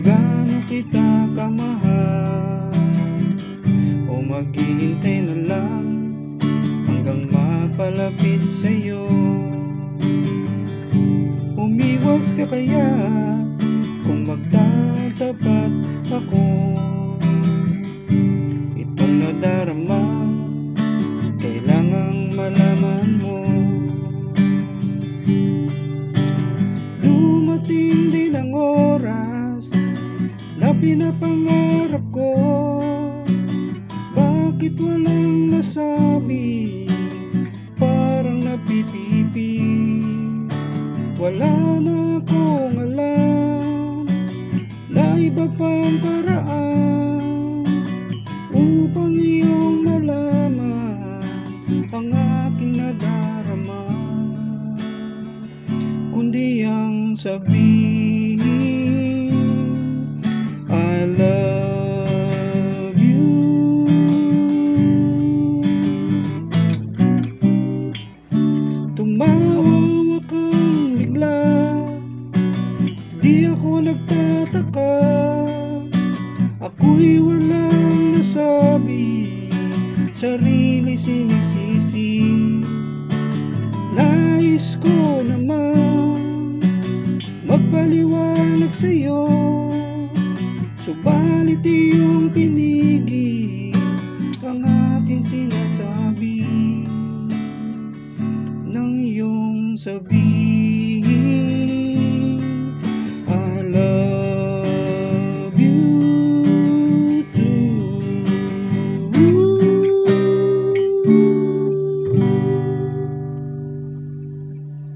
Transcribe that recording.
gaano kita kamahal, o maghihintay na lang hanggang mapalapit sa'yo. Umiwas ka kaya kung magtatapat ako? Itong nadarama kailangang malaman mo. Dumating din ang oras na pinapangarap ko. Bakit walang nasabi? Parang napipipi. Wala na akong alam na iba pang paraan upang iyong malaman ang aking nadarama, kundi ang sabihin I love you. Tumawa kang bigla, di ako nagtataka. Ako'y walang nasabi, sarili sinisisi. Nais ko naman magpaliwanag sa'yo, subalit iyong pinigil ang aking sinasabi ng iyong sabi.